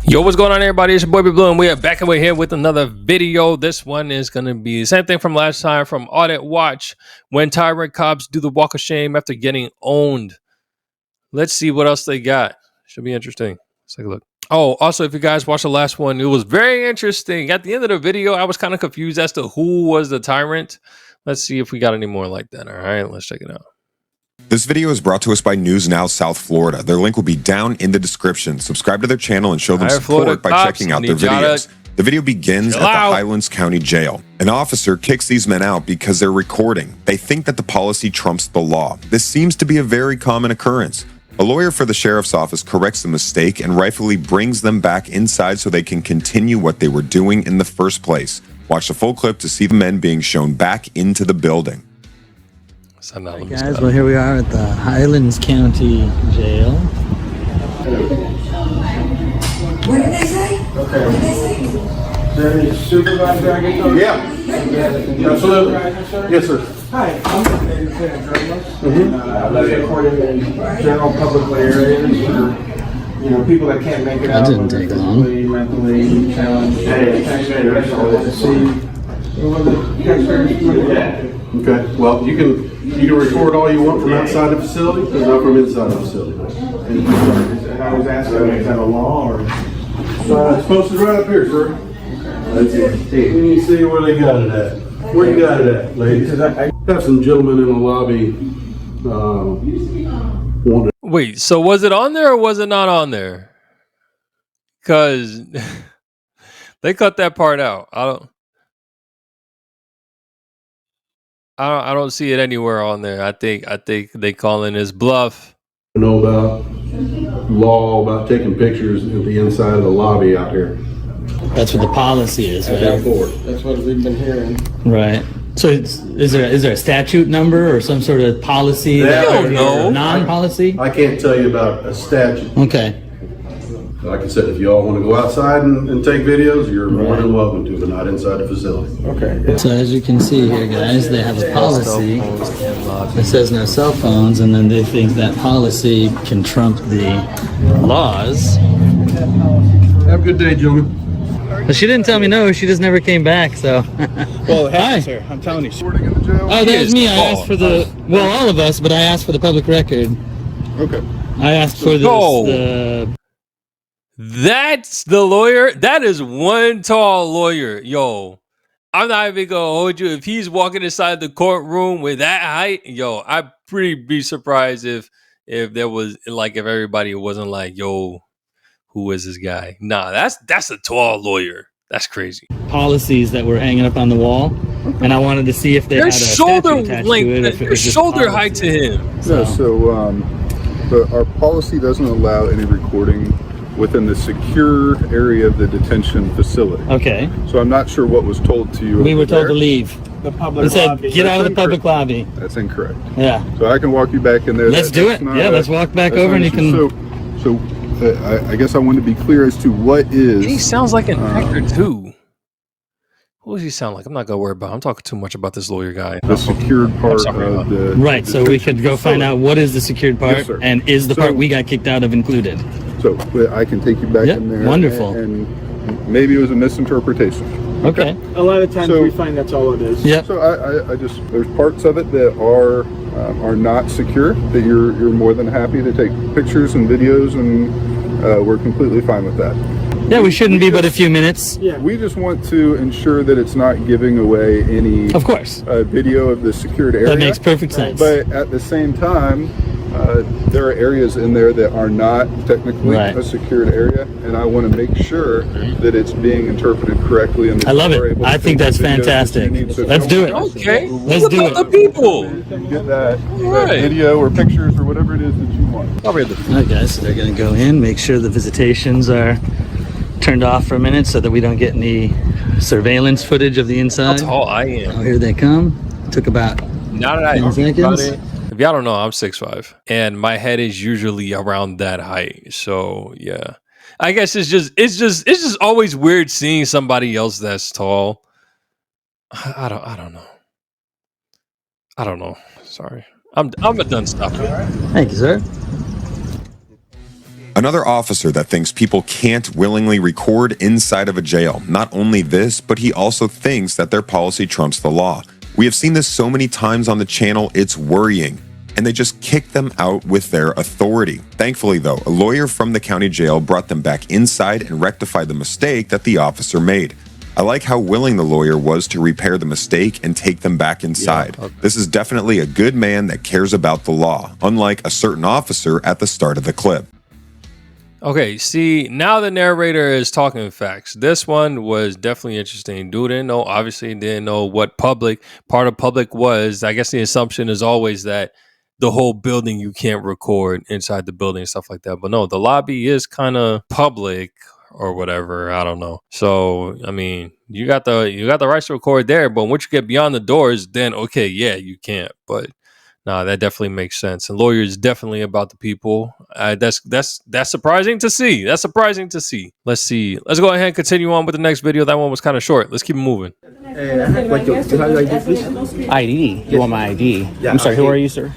Yo, what's going on, everybody? It's your boy B Blue, and we are back and we're here with another video. This one is going to be the same thing from last time from Audit Watch, when tyrant cops do the walk of shame after getting owned. Let's see what else they got. Should be interesting. Let's take a look. Oh, also, if you guys watched the last one, it was very interesting. At the end of the video, I was kind of confused as to who was the tyrant. Let's see if we got any more like that. All right, let's check it out. This video is brought to us by News Now South Florida. Their link will be down in the description. Subscribe to their channel and show them support by checking out their videos. The video begins at the Highlands County Jail. An officer kicks these men out because they're recording. They think that the policy trumps the law. This seems to be a very common occurrence. A lawyer for the sheriff's office corrects the mistake and rightfully brings them back inside so they can continue what they were doing in the first place. Watch the full clip to see the men being shown back into the building. Hey guys, well here we are at the Highlands County Jail. What did they say? Okay. What did they say? Is there any supervisor I get those? Yeah. Absolutely. Yes, sir. Hi, I'm an independent journalist. I live recording in general public areas for, you know, people that can't make it out. That didn't take long. Mentally challenged. To see what the taxpayers do. Okay. Well, you can record all you want from outside the facility, but not from inside the facility. And I was asking, is that a law or? It's posted right up here, sir. Let's see. We need to see where they got it at. Where you got it at, ladies? I have some gentlemen in the lobby. Wait, so was it on there or was it not on there? Because they cut that part out. I don't see it anywhere on there. I think they calling this bluff. Know about law about taking pictures at the inside of the lobby out here. That's what the policy is, right? That's what we've been hearing. Right. So is there a statute number or some sort of policy? I don't know. Non-policy? I can't tell you about a statute. Okay. Like I said, if you all want to go outside and take videos, you're more than welcome to, but not inside the facility. Okay. So as you can see here, guys, they have a policy that says no cell phones, and then they think that policy can trump the laws. Have a good day, gentlemen. But she didn't tell me no. She just never came back. So. Well, it happens here. I'm telling you. Oh, that was me. I asked for all of us, but I asked for the public record. Okay. I asked for this. That's the lawyer. That is one tall lawyer. Yo, I'm not even gonna hold you. If he's walking inside the courtroom with that height, yo, I'd pretty be surprised if there was like if everybody wasn't like, yo, who is this guy? Nah, that's a tall lawyer. That's crazy. Policies that were hanging up on the wall, and I wanted to see if they had a shoulder statute attached to it. length, their shoulder height to him. Yeah, our policy doesn't allow any recording within the secure area of the detention facility. Okay. So I'm not sure what was told to you. We were told to leave. The public It said, get out of the public lobby. That's incorrect. Yeah. So I can walk you back in there. Let's do it. Yeah, let's walk back over and you can. I guess I want to be clear as to what is. He sounds like an actor too. Who does he sound like? I'm not gonna worry about. I'm talking too much about this lawyer guy. The secured part of the. Right. So we could go find out what is the secured part, Yes, and is the part we got kicked out of included. So I can take you back in there. Wonderful. And maybe it was a misinterpretation. Okay. A lot of times we find that's all it is. Yeah. So I just there's parts of it that are not secure that you're more than happy to take pictures and videos, and we're completely fine with that. Yeah, we shouldn't be but a few minutes. Yeah. We just want to ensure that it's not giving away any Of course. Video of the secured area. That makes perfect sense. But at the same time, there are areas in there that are not technically a secured area, and I want to make sure that it's being interpreted correctly. And I love it. I think that's fantastic. Let's do it. Okay. Let's do it. The people. Get that video or pictures or whatever it is that you want. All right, guys. So they're going to go in, make sure the visitations are turned off for a minute so that we don't get any surveillance footage of the inside. That's all I am. Oh, here they come. Took about 10 seconds. If y'all don't know, I'm 6'5", and my head is usually around that height. So yeah, I guess it's just always weird seeing somebody else that's tall. I don't know. Sorry, I'm done stopping. Thank you, sir. Another officer that thinks people can't willingly record inside of a jail. Not only this, but he also thinks that their policy trumps the law. We have seen this so many times on the channel, it's worrying. And they just kick them out with their authority. Thankfully though, a lawyer from the county jail brought them back inside and rectified the mistake that the officer made. I like how willing the lawyer was to repair the mistake and take them back inside. Yeah, okay. This is definitely a good man that cares about the law, unlike a certain officer at the start of the clip. Okay, see, now the narrator is talking facts. This one was definitely interesting. Dude didn't know what part of public was. I guess the assumption is always that the whole building you can't record inside the building and stuff like that. But no, the lobby is kind of public or whatever. I don't know. So, I mean, you got the rights to record there, but once you get beyond the doors, then okay, yeah, you can't. But nah, that definitely makes sense. And lawyers definitely about the people. That's surprising to see. That's surprising to see. Let's see. Let's go ahead and continue on with the next video. That one was kind of short. Let's keep it moving. ID? You want my ID? Yeah, I'm sorry, who are you, sir?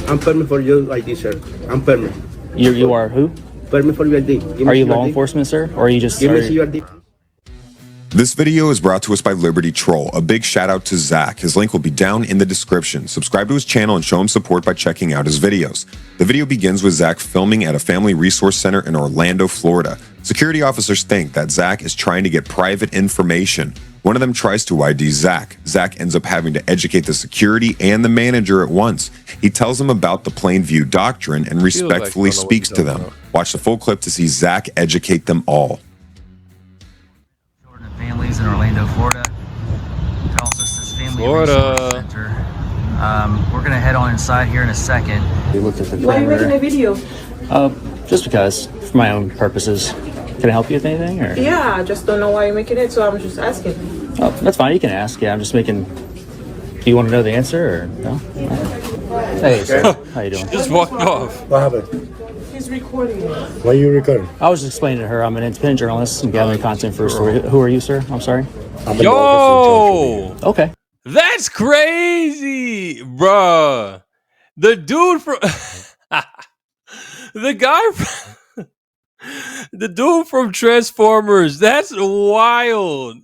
I'm permit for your ID, sir. I'm permit. You are who? Permit for your ID. Are you law enforcement, sir? Or are you just... Give me your ID. This video is brought to us by Liberty Troll. A big shout out to Zach. His link will be down in the description. Subscribe to his channel and show him support by checking out his videos. The video begins with Zach filming at a family resource center in Orlando, Florida. Security officers think that Zach is trying to get private information. One of them tries to ID Zach. Zach ends up having to educate the security and the manager at once. He tells them about the plain view doctrine and respectfully speaks to them. Watch the full clip to see Zach educate them all. Families in Orlando, Florida. Tells us this family resource center. We're gonna head on inside here in a second. We looked at the Why are you making a video? Just because, for my own purposes. Can I help you with anything? Or? Yeah, I just don't know why you're making it, so I'm just asking. Oh, that's fine. You can ask. Yeah, I'm just making. Do you want to know the answer or no? Hey, sir. How you doing? She just walked off. What happened? He's recording it. Why are you recording? I was just explaining to her I'm an independent journalist and gathering content for a story. Who are you, sir? I'm sorry. Yo! Okay. That's crazy, bruh. The dude from the dude from Transformers. That's wild.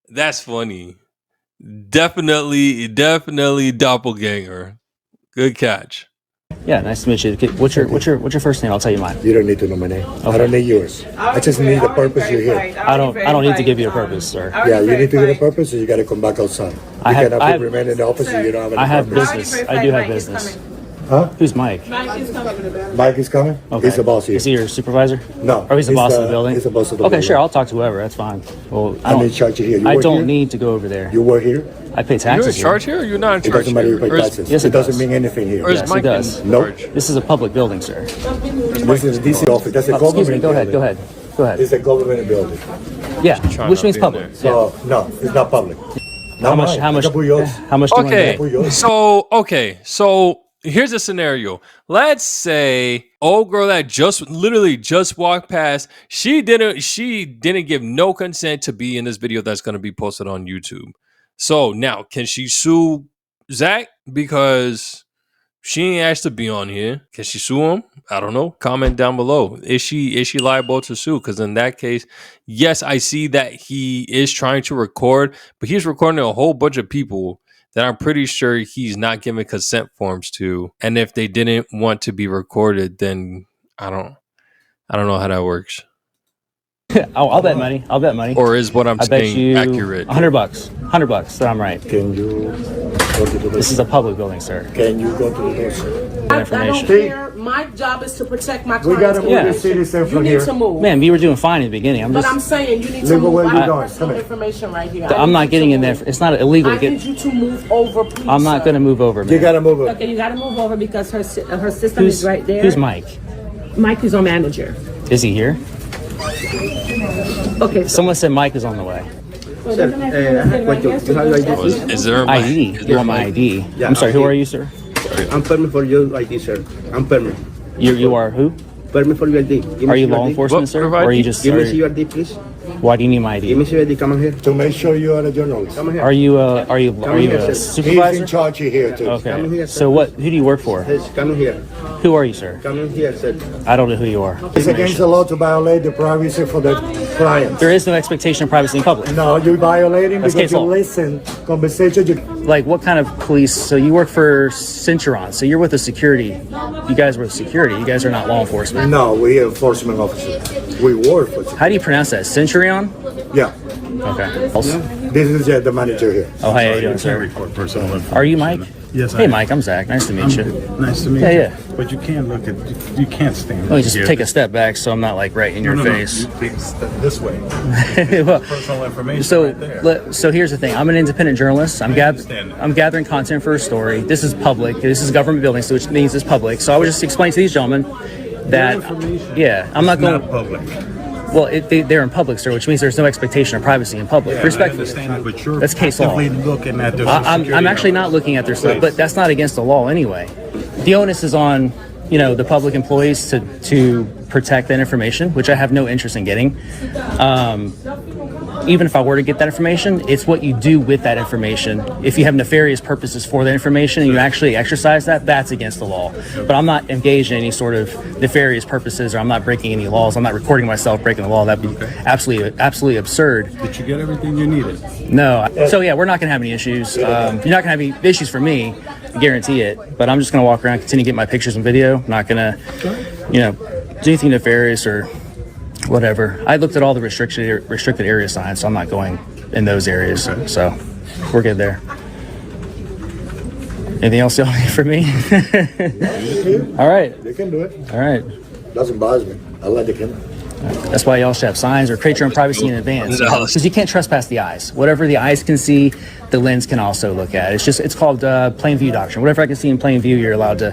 That's funny. Definitely doppelganger. Good catch. Yeah, nice to meet you. What's your first name? I'll tell you mine. You don't need to know my name. Okay. I don't need yours. I just need the purpose you're here. I don't need to give you a purpose, sir. Yeah, you need to get a purpose, or you got to come back outside. You cannot remain in the office if you don't have any I have purpose. business. I do have business. Huh? Who's Mike? Mike is coming. Mike is coming? Okay. He's the boss here. Is he your supervisor? No. Or he's the boss of the building? He's the boss of the building. Okay, sure. I'll talk to whoever. That's fine. Well, I'm in charge here. I don't need to go over there. You work here? I pay taxes. You're in charge here, or you're not in charge? It doesn't matter if you pay taxes. Yes, it doesn't mean anything here. Yes, it does. No. This is a public building, sir. This is a DC office. That's a government excuse me. Go ahead. It's a government building. Yeah, which means public. So, no, it's not public. How much do you want to Okay, so here's a scenario. Let's say old girl that literally just walked past, she didn't give no consent to be in this video that's going to be posted on YouTube. So now, can she sue Zach because she ain't asked to be on here? Can she sue him? I don't know. Comment down below. Is she liable to sue? Because in that case, yes, I see that he is trying to record, but he's recording a whole bunch of people that I'm pretty sure he's not giving consent forms to. And if they didn't want to be recorded, then I don't know how that works. I'll bet money. Or is what I'm saying accurate? $100. $100 that I'm right. Can you go to the door? This is a public building, sir. Can you go to the door, sir? I don't care. My job is to protect my clients. We gotta move the citizen from here. You need to move. Ma'am, you were doing fine in the beginning. But I'm saying you need to move. I have personal information right here. I'm not getting in there. It's not illegal to get. I need you to move over, please. I'm not going to move over, ma'am. You gotta move over. Okay, you gotta move over because her system is right there. Who's Mike? Mike is our manager. Is he here? Okay. Someone said Mike is on the way. Is there ID? You want my ID? Yeah, I'm sorry. Who are you, sir? I'm permit for your ID, sir. I'm permit. You are who? Permit for your ID. Are you law enforcement, sir? Or are you just? Give me your ID, please. Why do you need my ID? Give me your ID. Come on here. To make sure you are a journalist. Come here. Are you a He's supervisor? in charge here too. Okay. Come here, sir. So what? Who do you work for? Yes, come in here. Who are you, sir? Come in here, sir. I don't know who you are. It's against the law to violate the privacy for the client. There is no expectation of privacy in public. No, you're violating That's because case you law. listen conversation. Like, what kind of police? So you work for Centuron. So you're with the security. You guys were security. You guys are not law enforcement. No, we enforcement officers. We work for. How do you pronounce that? Centurion? Yeah. Okay. This is the manager here. Oh, hi, how you doing, sir? Are you Mike? Yes, Hey, Mike, I'm Zach. Nice to meet you. Nice to meet Yeah, you. yeah. But you can't look at, you can't stand. Let me just here. take a step back so I'm not like right in your face. You take a step this way. Well, Personal information so, right there. so here's the thing. I'm an independent journalist. I'm gathering content for a story. This is public. This is a government building, so which means it's public. So I would just explain to these gentlemen that, yeah, I'm not going. Not public. Well, they're in public, sir, which means there's no expectation of privacy in public. Yeah, Respectfully, I understand, but you're that's case law. looking at their I'm actually not looking at their stuff, but that's not against the law anyway. The onus is on, the public employees to protect that information, which I have no interest in getting. Even if I were to get that information, it's what you do with that information. If you have nefarious purposes for that information and you actually exercise that, that's against the law. But I'm not engaged in any sort of nefarious purposes, or I'm not breaking any laws. I'm not recording myself breaking the law. That'd be absolutely absurd. Did you get everything you needed? No. So yeah, we're not going to have any issues. You're not going to have any issues for me, I guarantee it. But I'm just going to walk around, continue to get my pictures and video. I'm not going to, do anything nefarious or whatever. I looked at all the restricted area signs, so I'm not going in those areas. Okay. So we're good there. Anything else y'all need from me? All right. They can do it. All right. Doesn't bother me. I let the camera. That's why y'all should have signs or create your own privacy in advance. Because you can't trespass the eyes. Whatever the eyes can see, the lens can also look at. It's called plain view doctrine. Whatever I can see in plain view, you're allowed to.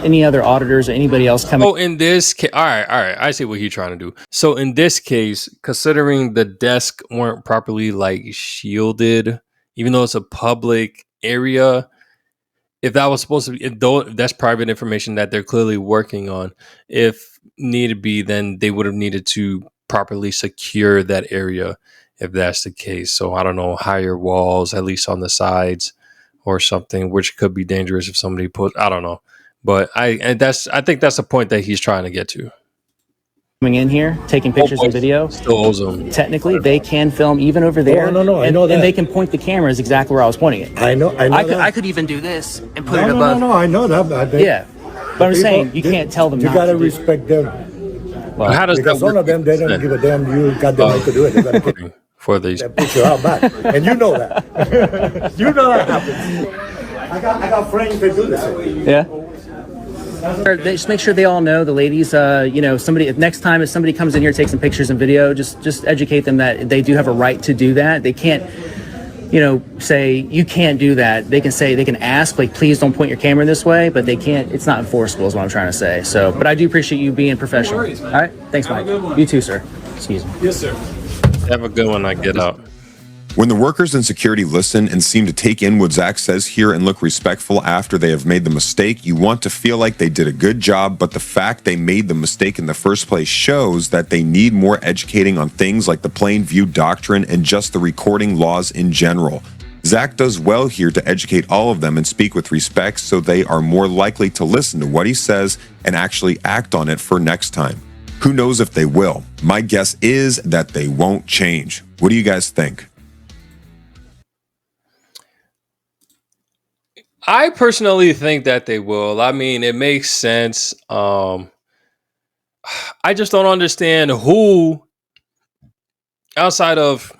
Any other auditors or anybody else come. Oh, in this case, all right. I see what he's trying to do. So in this case, considering the desk weren't properly shielded, even though it's a public area, if that was supposed to be, if that's private information that they're clearly working on, if needed be, then they would have needed to properly secure that area if that's the case. So I don't know, higher walls, at least on the sides or something, which could be dangerous if somebody I don't know. But I think that's the point that he's trying to get to. Coming in here, taking pictures and video. Still owes them. Technically, they can film even over there. No, I know that. And they can point the cameras exactly where I was pointing it. I know I could even do this and put it above. No, I know that. But Yeah. But I'm saying, you can't tell them You not gotta to do. respect them. Well, how does Because that work? some of them, they don't give a damn. You got the right to do it. They gotta put For these. that picture out back. And you know that. You know that happens. I got friends that do this. Yeah. They just make sure they all know, the ladies, somebody, if next time if somebody comes in here, takes some pictures and video, just educate them that they do have a right to do that. They can't, say you can't do that. They can ask, please don't point your camera this way, but they can't, it's not enforceable is what I'm trying to say. So, but I do appreciate you being professional. No worries, man. All right. Thanks, Mike. You too, sir. Excuse me. Yes, sir. Have a good one. I get out. When the workers in security listen and seem to take in what Zach says here and look respectful after they have made the mistake, you want to feel like they did a good job, but the fact they made the mistake in the first place shows that they need more educating on things like the plain view doctrine and just the recording laws in general. Zach does well here to educate all of them and speak with respect so they are more likely to listen to what he says and actually act on it for next time. Who knows if they will? My guess is that they won't change. What do you guys think? I personally think that they will. I mean, it makes sense. I just don't understand who, outside of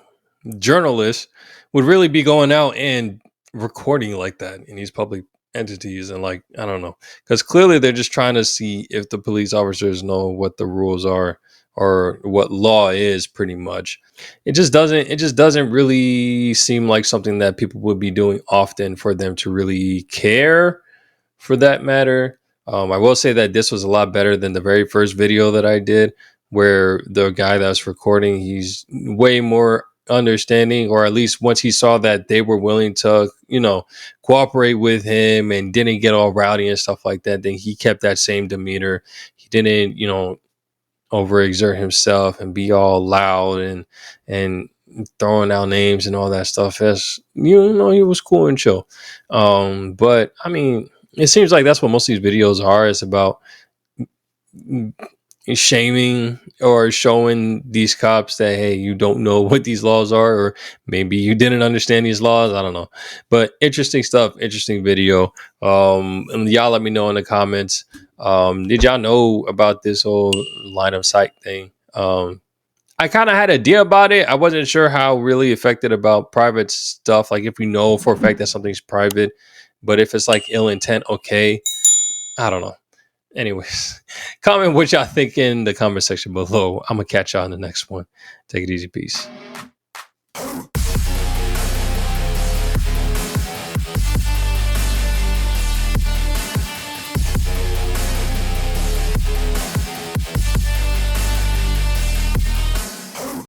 journalists, would really be going out and recording like that in these public entities. And I don't know, because clearly they're just trying to see if the police officers know what the rules are or what law is, pretty much. It just doesn't really seem like something that people would be doing often for them to really care, for that matter. I will say that this was a lot better than the very first video that I did, where the guy that's recording, he's way more understanding, or at least once he saw that they were willing to, cooperate with him and didn't get all rowdy and stuff like that, then he kept that same demeanor. He didn't, overexert himself and be all loud and throwing out names and all that stuff. As you know, he was cool and chill. But I mean, it seems like that's what most of these videos are. It's about shaming or showing these cops that, hey, you don't know what these laws are, or maybe you didn't understand these laws. I don't know. But interesting stuff, interesting video. And y'all let me know in the comments. Did y'all know about this whole line of sight thing? I kind of had an idea about it. I wasn't sure how really affected about private stuff. Like if we know for a fact that something's private, but if it's like ill intent, okay. I don't know. Anyways, comment what y'all think in the comment section below. I'm going to catch y'all in the next one. Take it easy. Peace.